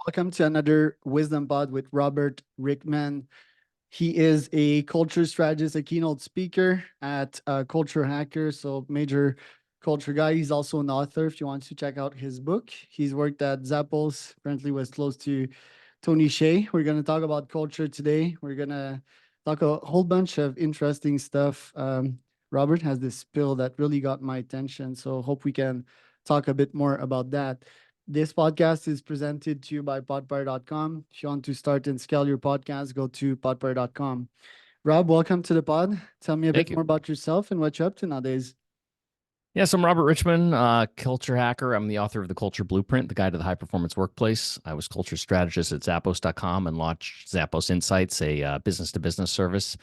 Welcome to another Wisdom Pod with Robert Richman. He is a culture strategist, a keynote speaker at Culture Hacker, so major culture guy. He's also an author if you want to check out his book. He's worked at Zappos, currently was close to Tony Hsieh. We're going to talk about culture today. We're going to talk a whole bunch of interesting stuff. Robert has this spill that really got my attention, so hope we can talk a bit more about that. This podcast is presented to you by podpire.com. If you want to start and scale your podcast, go to podpire.com. Rob, welcome to the pod. Tell me a Thank bit you. more about yourself and what you're up to nowadays. Yes, I'm Robert Richman, culture hacker. I'm the author of The Culture Blueprint, the guide to the high performance workplace. I was culture strategist at Zappos.com and launched Zappos Insights, a business to business service,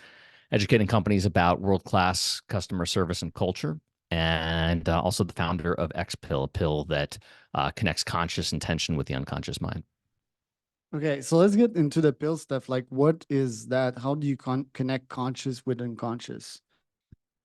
educating companies about world class customer service and culture. And also the founder of XPill, a pill that connects conscious intention with the unconscious mind. Okay, so let's get into the pill stuff. Like, what is that? How do you connect conscious with unconscious?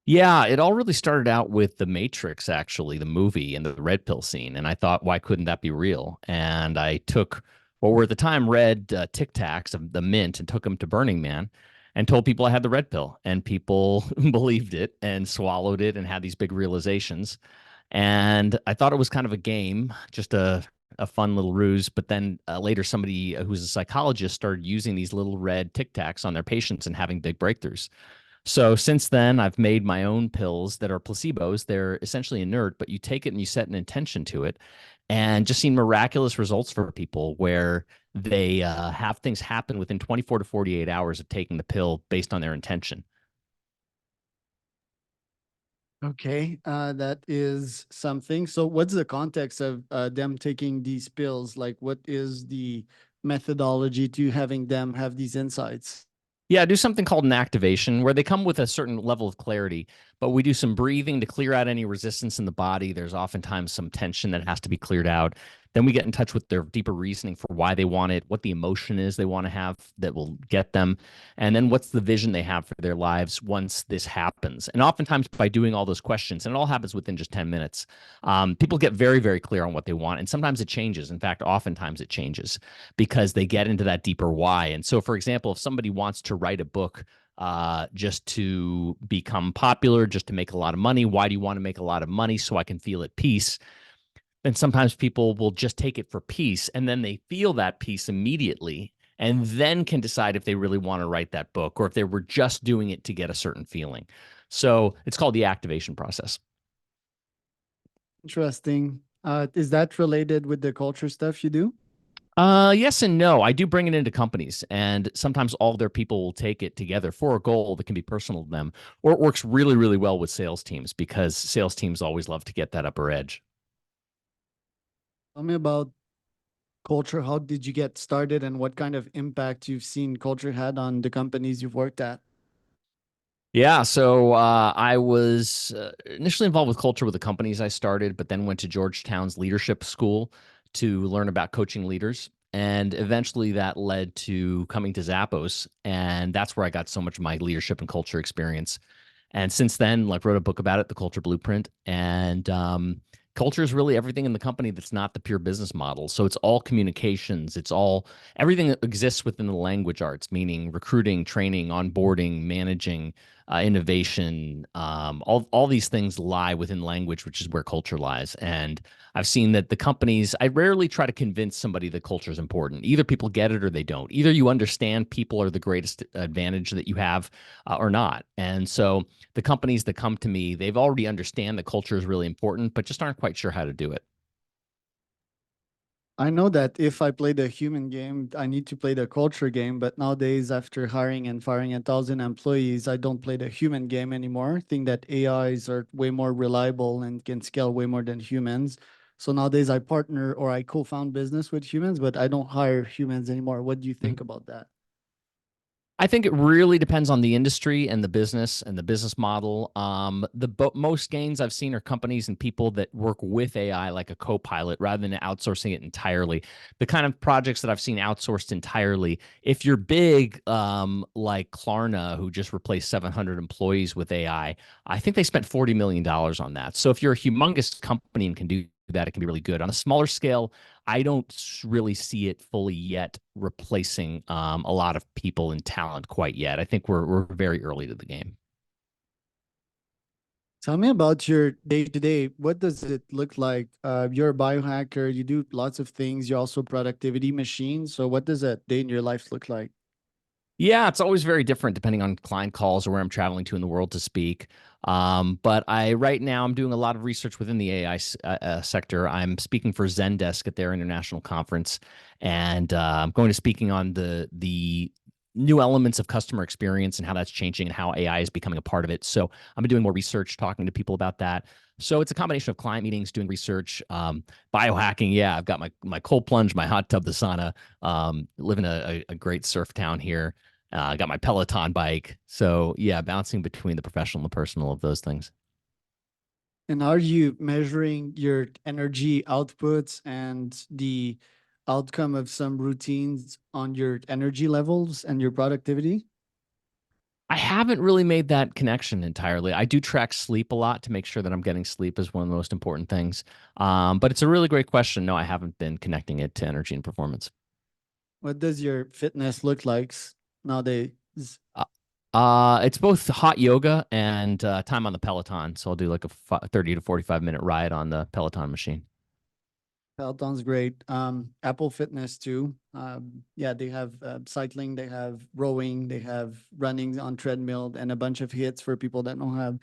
Yeah, it all really started out with The Matrix, actually, the movie and the red pill scene. And I thought, why couldn't that be real? And I took what were at the time red Tic Tacs of the mint and took them to Burning Man and told people I had the red pill. And people believed it and swallowed it and had these big realizations. And I thought it was kind of a game, just a fun little ruse. But then later, somebody who's a psychologist started using these little red Tic Tacs on their patients and having big breakthroughs. So since then, I've made my own pills that are placebos. They're essentially inert, but you take it and you set an intention to it, and just seen miraculous results for people where they have things happen within 24 to 48 hours of taking the pill based on their intention. Okay, that is something. So, what's the context of them taking these pills? Like, what is the methodology to having them have these insights? Yeah, do something called an activation where they come with a certain level of clarity, but we do some breathing to clear out any resistance in the body. There's oftentimes some tension that has to be cleared out. Then we get in touch with their deeper reasoning for why they want it, what the emotion is they want to have that will get them, and then what's the vision they have for their lives once this happens. And oftentimes, by doing all those questions, and it all happens within just 10 minutes, people get very, very clear on what they want. And sometimes it changes. In fact, oftentimes it changes because they get into that deeper why. And so, for example, if somebody wants to write a book just to become popular, just to make a lot of money, why do you want to make a lot of money? So I can feel at peace. And sometimes people will just take it for peace, and then they feel that peace immediately and then can decide if they really want to write that book or if they were just doing it to get a certain feeling. So it's called the activation process. Interesting. Is that related with the culture stuff you do? Yes and no. I do bring it into companies, and sometimes all their people will take it together for a goal that can be personal to them, or it works really, really well with sales teams because sales teams always love to get that upper edge. Tell me about culture. How did you get started and what kind of impact you've seen culture had on the companies you've worked at? Yeah, so I was initially involved with culture with the companies I started, but then went to Georgetown's leadership school to learn about coaching leaders. And eventually that led to coming to Zappos. And that's where I got so much of my leadership and culture experience. And since then, like wrote a book about it, The Culture Blueprint. And culture is really everything in the company that's not the pure business model. So it's all communications. It's all everything that exists within the language arts, meaning recruiting, training, onboarding, managing, innovation. All these things lie within language, which is where culture lies. And I've seen that the companies, I rarely try to convince somebody that culture is important. Either people get it or they don't. Either you understand people are the greatest advantage that you have or not. And so the companies that come to me, they've already understand that culture is really important, but just aren't quite sure how to do it. I know that if I play the human game, I need to play the culture game. But nowadays, after hiring and firing 1,000 employees, I don't play the human game anymore. I think that AIs are way more reliable and can scale way more than humans. So nowadays, I partner or I co-found business with humans, but I don't hire humans anymore. What do you think about that? I think it really depends on the industry and the business model. Most gains I've seen are companies and people that work with AI like a co-pilot rather than outsourcing it entirely. The kind of projects that I've seen outsourced entirely, if you're big, like Klarna, who just replaced 700 employees with AI, I think they spent $40 million on that. So if you're a humongous company and can do that, it can be really good. On a smaller scale, I don't really see it fully yet replacing a lot of people and talent quite yet. I think we're very early to the game. Tell me about your day to day. What does it look like? You're a biohacker. You do lots of things. You're also a productivity machine. So, what does a day in your life look like? Yeah, it's always very different depending on client calls or where I'm traveling to in the world to speak. But I right now I'm doing a lot of research within the AI sector. I'm speaking for Zendesk at their international conference, and I'm going to speaking on the new elements of customer experience and how that's changing and how AI is becoming a part of it. So I'm doing more research, talking to people about that. So it's a combination of client meetings, doing research, biohacking. Yeah, I've got my cold plunge, my hot tub, the sauna. Live in a great surf town here. I got my Peloton bike. So yeah, bouncing between the professional and the personal of those things. And are you measuring your energy outputs and the outcome of some routines on your energy levels and your productivity? I haven't really made that connection entirely. I do track sleep a lot to make sure that I'm getting sleep is one of the most important things. But it's a really great question. No, I haven't been connecting it to energy and performance. What does your fitness look like nowadays? Uh, it's both hot yoga and time on the Peloton. So I'll do like a 30 to 45-minute ride on the Peloton machine. Peloton's great. Apple Fitness too. Yeah, they have cycling, they have rowing, they have running on treadmill, and a bunch of hits for people that don't have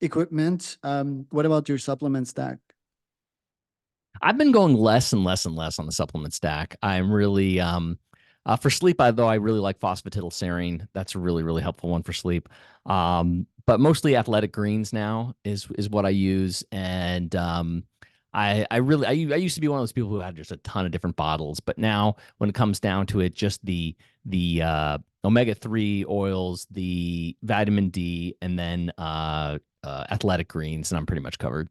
equipment. What about your supplement stack? I've been going less and less and less on the supplement stack. I'm really for sleep, though I really like phosphatidylserine. That's a really, really helpful one for sleep. But mostly athletic greens now is what I use. And I used to be one of those people who had just a ton of different bottles, but now when it comes down to it, just the omega-3 oils, the vitamin D, and then athletic greens, and I'm pretty much covered.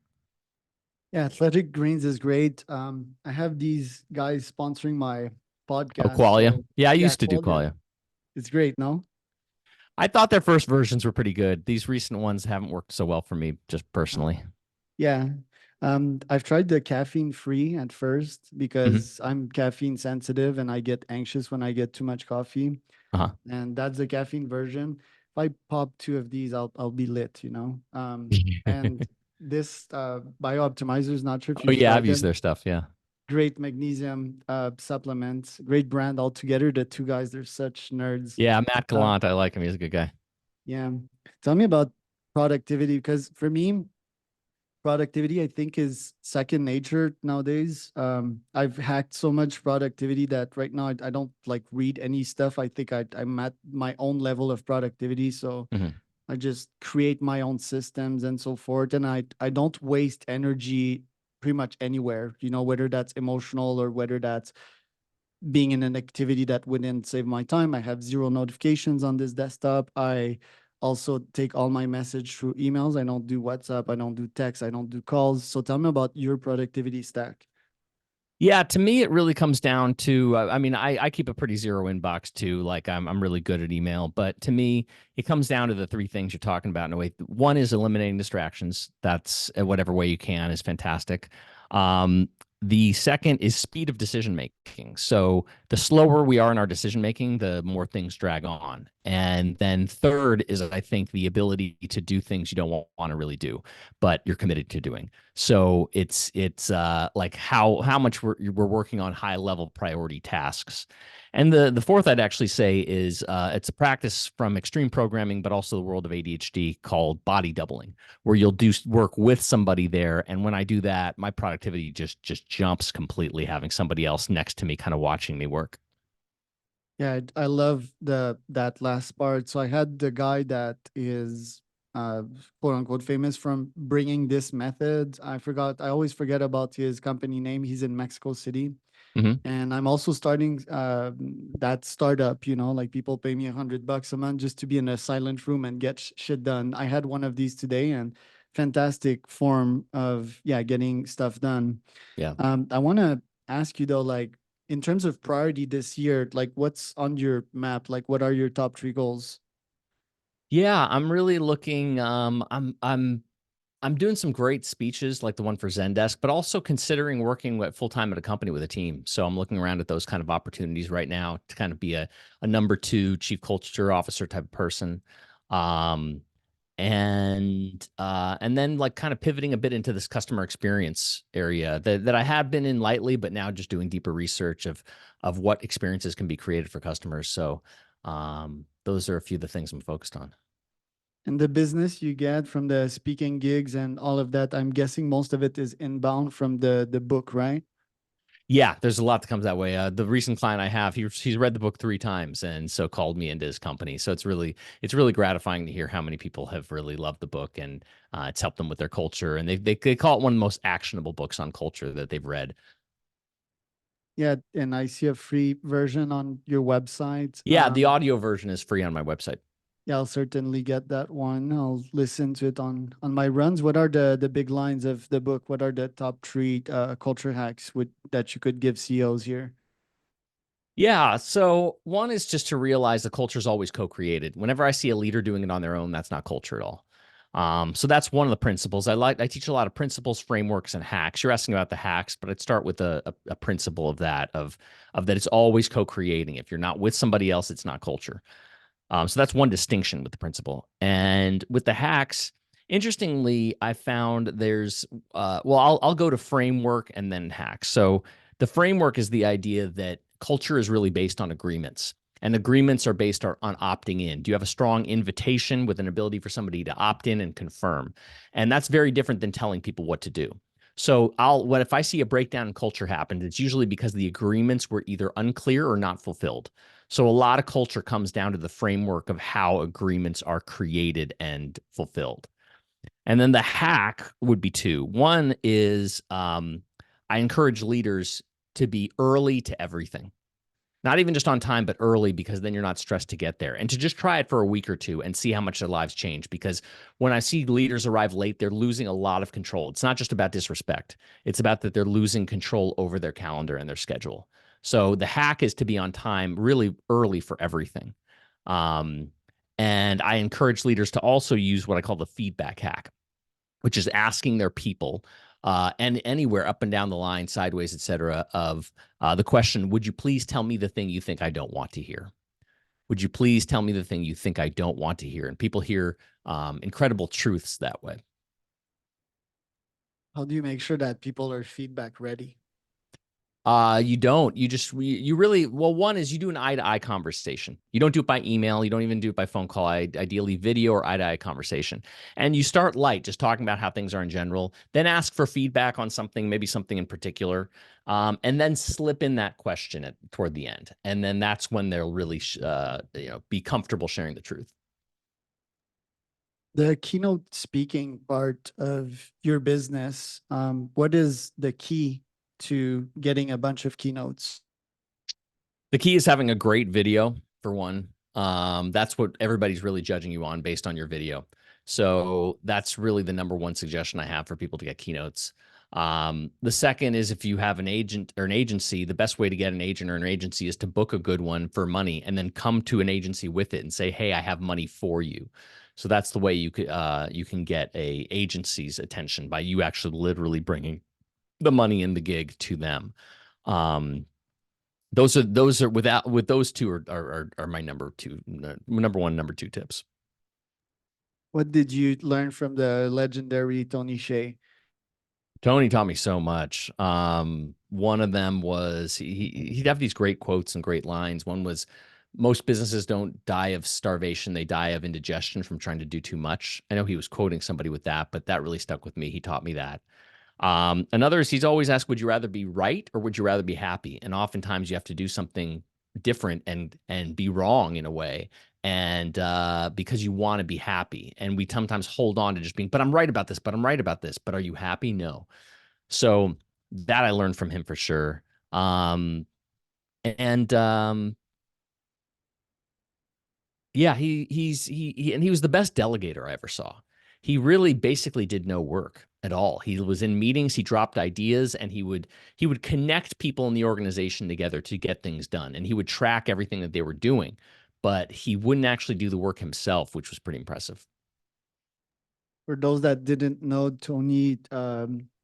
Yeah, Athletic Greens is great. I have these guys sponsoring my Oh, podcast. Qualia. So Yeah, I yeah, used to do Qualia. Qualia. It's great, no? I thought their first versions were pretty good. These recent ones haven't worked so well for me, just personally. Yeah. I've tried the caffeine free at first Hmm. because I'm caffeine sensitive and I get anxious when I get too much coffee. Uh-huh. And that's the caffeine version. If I pop two of these, I'll be lit, you know. And this bio optimizer is not sure if Oh you've yeah, tried I've used them. their stuff. Yeah. Great magnesium supplements, great brand altogether. The two guys, they're such nerds. Yeah, Matt Uh, Gallant, I like him. He's a good guy. yeah. Tell me about productivity because for me, productivity I think is second nature nowadays. I've hacked so much productivity that right now I don't like read any stuff. I think I'm at my own level of productivity, so Hmm. I just create my own systems and so forth, and I don't waste energy pretty much anywhere, you know, whether that's emotional or whether that's being in an activity that wouldn't save my time. I have zero notifications on this desktop. I also take all my message through emails. I don't do WhatsApp. I don't do text. I don't do calls. So tell me about your productivity stack. Yeah, to me, it really comes down to, I mean, I keep a pretty zero inbox too. Like I'm really good at email, but to me, it comes down to the three things you're talking about in a way. One is eliminating distractions. That's whatever way you can is fantastic. Um, the second is speed of decision making. So the slower we are in our decision making, the more things drag on. And then third is, I think, the ability to do things you don't want to really do, but you're committed to doing. So it's like how much we're working on high level priority tasks. And the fourth I'd actually say is it's a practice from extreme programming, but also the world of ADHD called body doubling, where you'll do work with somebody there. And when I do that, my productivity just jumps completely having somebody else next to me kind of watching me work. Yeah, I love that last part. So I had the guy that is uh quote unquote famous from bringing this method. I forgot. I always forget about his company name. He's in Mexico City. Hmm. And I'm also starting that startup, you know, like people pay me $100 a month just to be in a silent room and get shit done. I had one of these today and fantastic form of, yeah, getting stuff done. Yeah. I want to ask you though, like in terms of priority this year, like what's on your map? Like what are your top three goals? Yeah, I'm really looking. I'm doing some great speeches like the one for Zendesk, but also considering working full time at a company with a team. So I'm looking around at those kind of opportunities right now to kind of be a number two chief culture officer type of person. Um, and then like kind of pivoting a bit into this customer experience area that I have been in lightly, but now just doing deeper research of what experiences can be created for customers. So those are a few of the things I'm focused on. And the business you get from the speaking gigs and all of that, I'm guessing most of it is inbound from the book, right? Yeah, there's a lot that comes that way. The recent client I have, he's read the book 3 times and so called me into his company. So it's really gratifying to hear how many people have really loved the book, and it's helped them with their culture. And they call it one of the most actionable books on culture that they've read. Yeah, and I see a free version on your website. Yeah, the audio version is free on my website. Yeah, I'll certainly get that one. I'll listen to it on my runs. What are the big lines of the book? What are the top three culture hacks that you could give CEOs here? Yeah. So one is just to realize the culture is always co-created. Whenever I see a leader doing it on their own, that's not culture at all. So that's one of the principles. I teach a lot of principles, frameworks, and hacks. You're asking about the hacks, but I'd start with a principle of that it's always co-creating. If you're not with somebody else, it's not culture. So that's one distinction with the principle. And with the hacks, interestingly, I found there's well, I'll go to framework and then hacks. So the framework is the idea that culture is really based on agreements. And agreements are based on opting in. Do you have a strong invitation with an ability for somebody to opt in and confirm? And that's very different than telling people what to do. So if I see a breakdown in culture happen, it's usually because the agreements were either unclear or not fulfilled. So a lot of culture comes down to the framework of how agreements are created and fulfilled. And then the hack would be two. One is I encourage leaders to be early to everything. Not even just on time, but early, because then you're not stressed to get there. And to just try it for a week or two and see how much their lives change. Because when I see leaders arrive late, they're losing a lot of control. It's not just about disrespect. It's about that they're losing control over their calendar and their schedule. So the hack is to be on time really early for everything. Um, and I encourage leaders to also use what I call the feedback hack, which is asking their people and anywhere up and down the line, sideways, et cetera, of the question, would you please tell me the thing you think I don't want to hear? Would you please tell me the thing you think I don't want to hear? And people hear incredible truths that way. How do you make sure that people are feedback ready? You don't. You really, well, one is you do an eye-to-eye conversation. You don't do it by email. You don't even do it by phone call. Ideally, video or eye-to-eye conversation. And you start light, just talking about how things are in general. Then ask for feedback on something, maybe something in particular, and then slip in that question toward the end. And then that's when they'll really, be comfortable sharing the truth. The keynote speaking part of your business, what is the key to getting a bunch of keynotes? The key is having a great video, for one. That's what everybody's really judging you on based on your video. So that's really the number one suggestion I have for people to get keynotes. The second is if you have an agent or an agency, the best way to get an agent or an agency is to book a good one for money and then come to an agency with it and say, hey, I have money for you. So that's the way you can get a agency's attention, by you actually literally bringing the money in the gig to them. Those are with those two are my number one, number two tips. What did you learn from the legendary Tony Hsieh? Tony taught me so much. One of them was he'd have these great quotes and great lines. One was, most businesses don't die of starvation, they die of indigestion from trying to do too much. I know he was quoting somebody with that, but that really stuck with me. He taught me that. Another is he's always asked, would you rather be right or would you rather be happy? And oftentimes you have to do something different and be wrong in a way. And because you want to be happy. And we sometimes hold on to just being, but I'm right about this, but I'm right about this. But are you happy? No. So that I learned from him for sure. And Yeah, he was the best delegator I ever saw. He really basically did no work at all. He was in meetings, he dropped ideas, and he would connect people in the organization together to get things done. And he would track everything that they were doing, but he wouldn't actually do the work himself, which was pretty impressive. For those that didn't know, Tony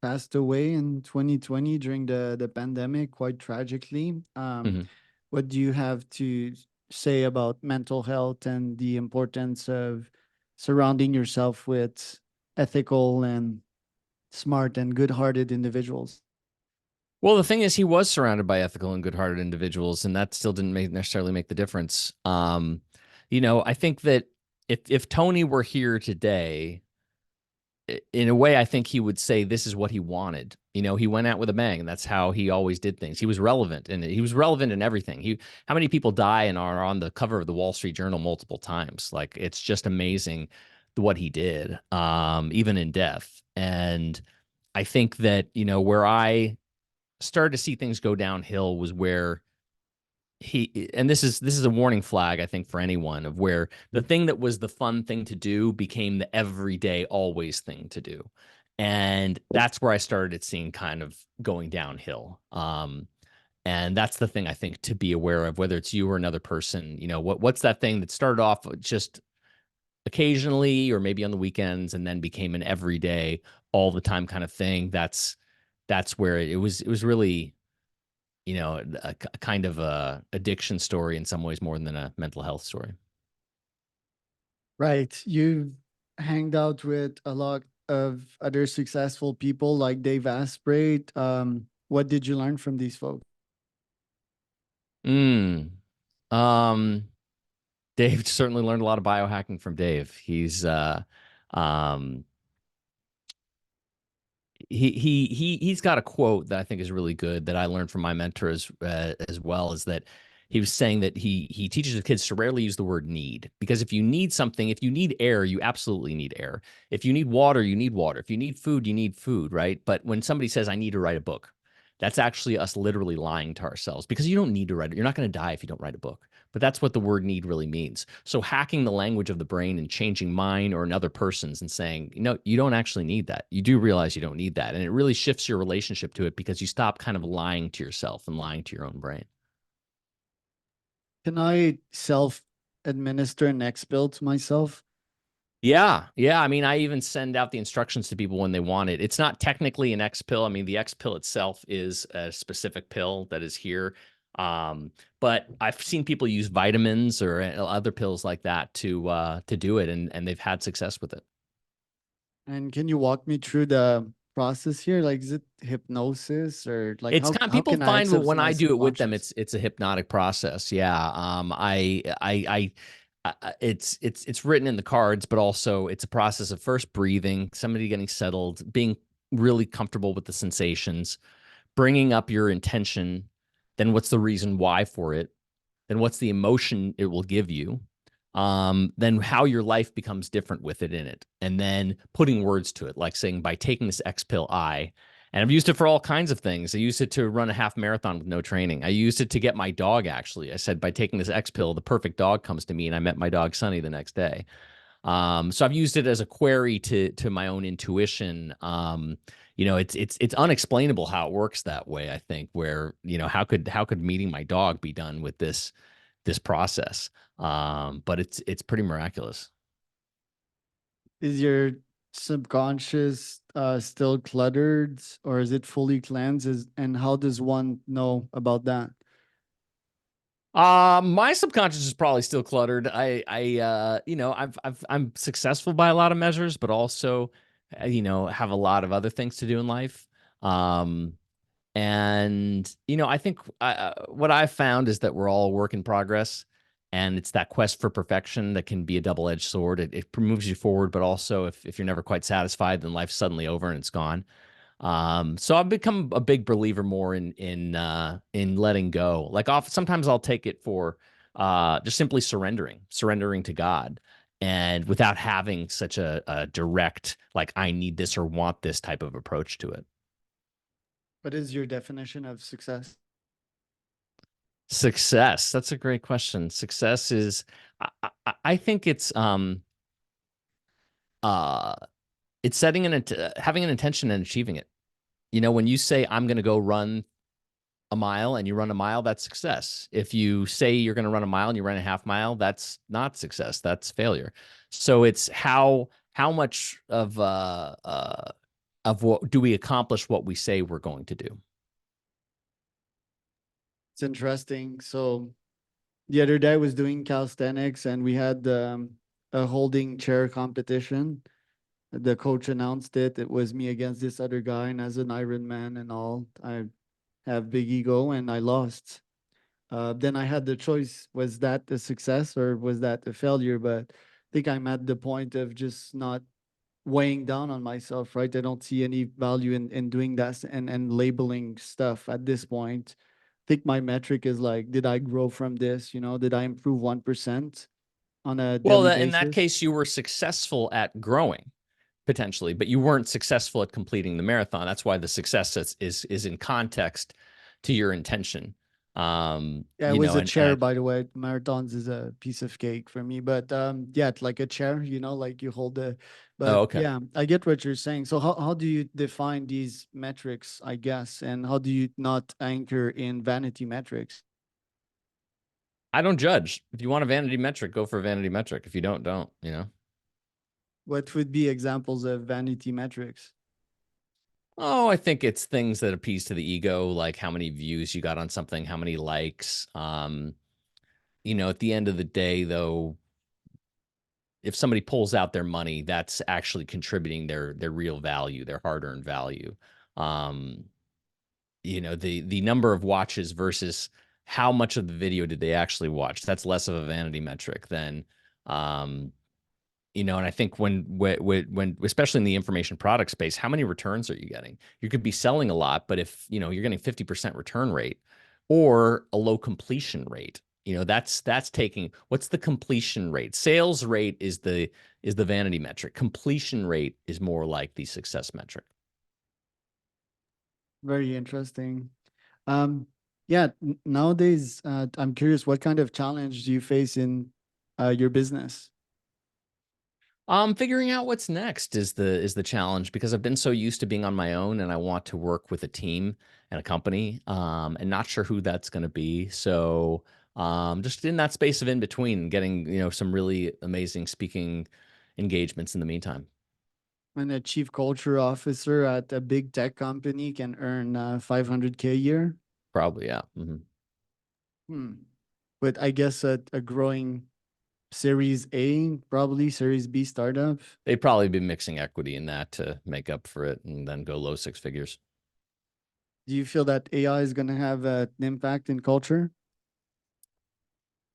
passed away in 2020 during the pandemic, quite tragically. Mhm. What do you have to say about mental health and the importance of surrounding yourself with ethical and smart and good-hearted individuals? Well, the thing is, he was surrounded by ethical and good-hearted individuals, and that still didn't necessarily make the difference. I think that if Tony were here today, in a way, I think he would say this is what he wanted. He went out with a bang, and that's how he always did things. He was relevant, and he was relevant in everything. How many people die and are on the cover of the Wall Street Journal multiple times? Like, it's just amazing what he did, even in death. And I think that, where I started to see things go downhill was where and this is a warning flag, I think, for anyone, of where the thing that was the fun thing to do became the everyday always thing to do. And that's where I started seeing kind of going downhill. And that's the thing I think to be aware of, whether it's you or another person. What's that thing that started off just occasionally or maybe on the weekends and then became an everyday, all the time kind of thing. That's where it was really, a kind of a addiction story in some ways more than a mental health story. Right. You've hanged out with a lot of other successful people like Dave Asprey. What did you learn from these folks? Mm. Um, Dave certainly learned a lot of biohacking from Dave. Um, he's got a quote that I think is really good that I learned from my mentor as well, is that he was saying that he teaches his kids to rarely use the word need, because if you need something, if you need air, you absolutely need air. If you need water, you need water. If you need food, you need food, right? But when somebody says, I need to write a book, that's actually us literally lying to ourselves, because you don't need to write it. You're not going to die if you don't write a book. But that's what the word need really means. So hacking the language of the brain and changing mine or another person's and saying, you don't actually need that. You do realize you don't need that. And it really shifts your relationship to it, because you stop kind of lying to yourself and lying to your own brain. Can I self administer an X pill to myself? Yeah. Yeah. I mean, I even send out the instructions to people when they want it. It's not technically an X pill. I mean, the X pill itself is a specific pill that is here. But I've seen people use vitamins or other pills like that to do it, and they've had success with it. And can you walk me through the process here? Like, is it hypnosis or like It's kind of, how people can I find access when my I do it with them, subconscious? it's a hypnotic process. Yeah. It's written in the cards, but also it's a process of first breathing, somebody getting settled, being really comfortable with the sensations, bringing up your intention, then what's the reason why for it, then what's the emotion it will give you, then how your life becomes different with it in it, and then putting words to it, like saying, by taking this X pill, and I've used it for all kinds of things. I used it to run a half marathon with no training. I used it to get my dog, actually. I said, by taking this X pill, the perfect dog comes to me, and I met my dog Sunny the next day. So I've used it as a query to my own intuition. It's unexplainable how it works that way, I think, where, how could meeting my dog be done with this process? But it's pretty miraculous. Is your subconscious still cluttered or is it fully cleansed? And how does one know about that? My subconscious is probably still cluttered. I'm successful by a lot of measures, but also, have a lot of other things to do in life. Um, And, I think what I've found is that we're all a work in progress. And it's that quest for perfection that can be a double-edged sword. It moves you forward, but also, if you're never quite satisfied, then life's suddenly over and it's gone. So I've become a big believer more in letting go. Like, sometimes I'll take it for just simply surrendering to God, and without having such a direct, like, I need this or want this type of approach to it. What is your definition of success? Success. That's a great question. Success is, I think uh it's having an intention and achieving it. When you say, I'm going to go run a mile, and you run a mile, that's success. If you say you're going to run a mile and you run a half mile, that's not success. That's failure. So it's how how much of what do we accomplish what we say we're going to do? It's interesting. So the other day I was doing calisthenics and we had a holding chair competition. The coach announced it. It was me against this other guy, and as an Iron Man and all, I have big ego and I lost. Then I had the choice: was that a success or was that a failure? But I think I'm at the point of just not weighing down on myself, right? I don't see any value in doing that and labeling stuff at this point. I think my metric is like, did I grow from this? Did I improve 1% on a Well, daily in that basis? case, you were successful at growing potentially, but you weren't successful at completing the marathon. That's why the success is in context to your intention. Yeah, it was a chair, by the way. Marathons is a piece of cake for me, but yeah, it's like a chair, like you hold the. Oh, But okay. yeah, I get what you're saying. So how do you define these metrics, I guess, and how do you not anchor in vanity metrics? I don't judge. If you want a vanity metric, go for a vanity metric. If you don't. What would be examples of vanity metrics? Oh, I think it's things that appease to the ego, like how many views you got on something, how many likes. At the end of the day, though, if somebody pulls out their money, that's actually contributing their real value, their hard-earned value. Um, the number of watches versus how much of the video did they actually watch. That's less of a vanity metric than um, and I think when especially in the information product space, how many returns are you getting? You could be selling a lot, but if you're getting 50% return rate or a low completion rate, that's taking what's the completion rate? Sales rate is the vanity metric. Completion rate is more like the success metric. Very interesting. Um, yeah, nowadays, I'm curious, what kind of challenge do you face in your business? Figuring out what's next is the challenge because I've been so used to being on my own and I want to work with a team and a company, and not sure who that's going to be. So, just in that space of in between, getting some really amazing speaking engagements in the meantime. And a chief culture officer at a big tech company can earn 500K a year. Probably, yeah. Hmm. But I guess a growing Series A, probably Series B startup. They'd probably be mixing equity in that to make up for it, and then go low six figures. Do you feel that AI is going to have an impact in culture?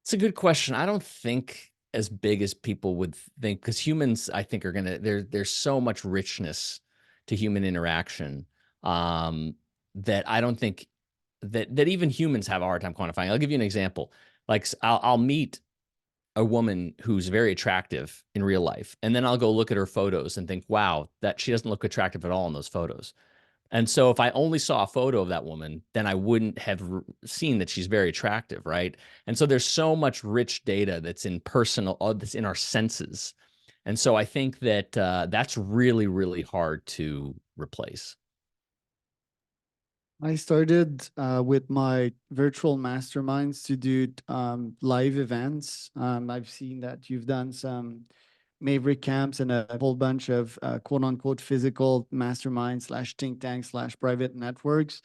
It's a good question. I don't think as big as people would think because humans, I think, are gonna there's so much richness to human interaction um, that I don't think that even humans have a hard time quantifying. I'll give you an example. Like I'll meet a woman who's very attractive in real life, and then I'll go look at her photos and think, wow, that she doesn't look attractive at all in those photos. And so if I only saw a photo of that woman, then I wouldn't have seen that she's very attractive, right? And so there's so much rich data that's in that's in our senses. And so I think that that's really, really hard to replace. I started with my virtual masterminds to do live events. I've seen that you've done some Maverick camps and a whole bunch of quote unquote physical masterminds slash think tanks slash private networks.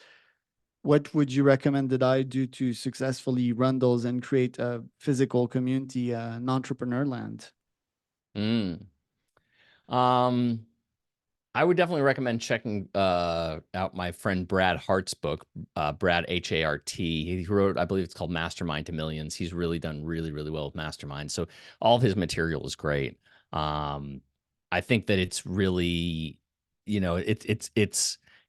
What would you recommend that I do to successfully run those and create a physical community, an entrepreneur land? Mm. Um, I would definitely recommend checking out my friend Brad Hart's book, Brad Hart. He wrote, I believe it's called Mastermind to Millions. He's really done really, really well with Mastermind. So all of his material is great. Um, I think that it's really,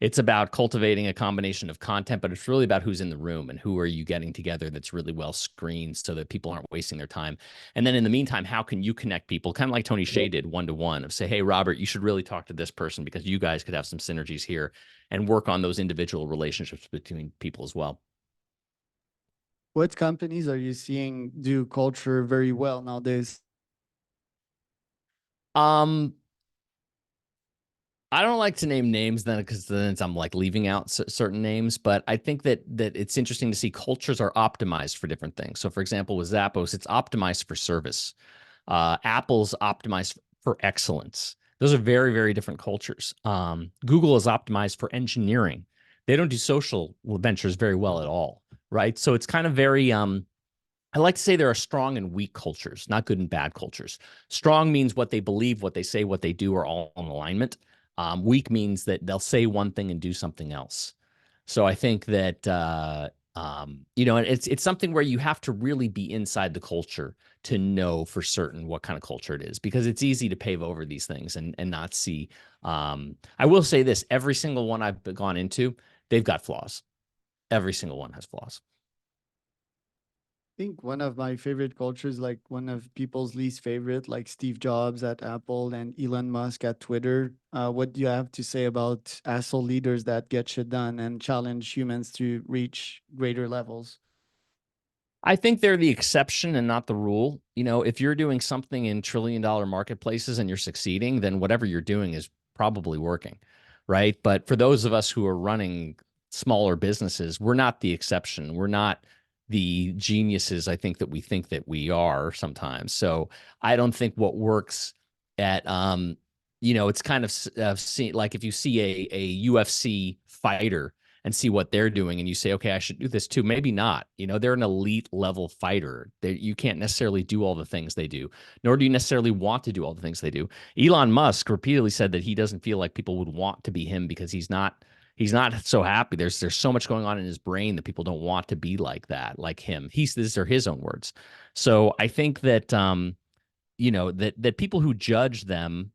it's about cultivating a combination of content, but it's really about who's in the room and who are you getting together that's really well screened so that people aren't wasting their time. And then in the meantime, how can you connect people? Kind of like Tony Hsieh did, one to one, of say, hey, Robert, you should really talk to this person because you guys could have some synergies here, and work on those individual relationships between people as well. What companies are you seeing do culture very well nowadays? Um, I don't like to name names then because then I'm like leaving out certain names, but I think that it's interesting to see cultures are optimized for different things. So, for example, with Zappos, it's optimized for service. Apple's optimized for excellence. Those are very, very different cultures. Google is optimized for engineering. They don't do social ventures very well at all, right? So it's kind of very I like to say there are strong and weak cultures, not good and bad cultures. Strong means what they believe, what they say, what they do are all in alignment. Weak means that they'll say one thing and do something else. So I think that it's something where you have to really be inside the culture to know for certain what kind of culture it is, because it's easy to pave over these things and not see. I will say this: every single one I've gone into, they've got flaws. Every single one has flaws. Think one of my favorite cultures, like one of people's least favorite, like Steve Jobs at Apple and Elon Musk at Twitter. What do you have to say about asshole leaders that get shit done and challenge humans to reach greater levels? I think they're the exception and not the rule. If you're doing something in trillion-dollar marketplaces and you're succeeding, then whatever you're doing is probably working, right? But for those of us who are running smaller businesses, we're not the exception. We're not the geniuses, I think that we are sometimes. So I don't think what works at it's kind of like if you see a UFC fighter and see what they're doing and you say, okay, I should do this too. Maybe not. They're an elite level fighter. You can't necessarily do all the things they do, nor do you necessarily want to do all the things they do. Elon Musk repeatedly said that he doesn't feel like people would want to be him because he's not so happy. There's so much going on in his brain that people don't want to be like him. These are his own words. So I think that that people who judge them,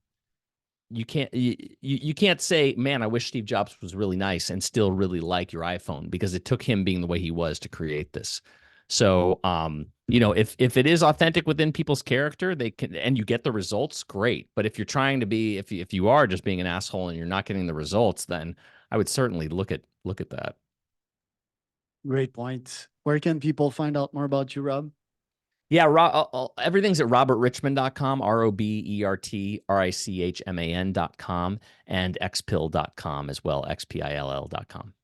you can't say, man, I wish Steve Jobs was really nice and still really like your iPhone, because it took him being the way he was to create this. So if it is authentic within people's character, they can, and you get the results, great. But if you're trying to be, if you are just being an asshole and you're not getting the results, then I would certainly look at that. Great point. Where can people find out more about you, Rob? Yeah, everything's at robertrichman.com, robertrichman.com, and xpill.com as well, xpill.com.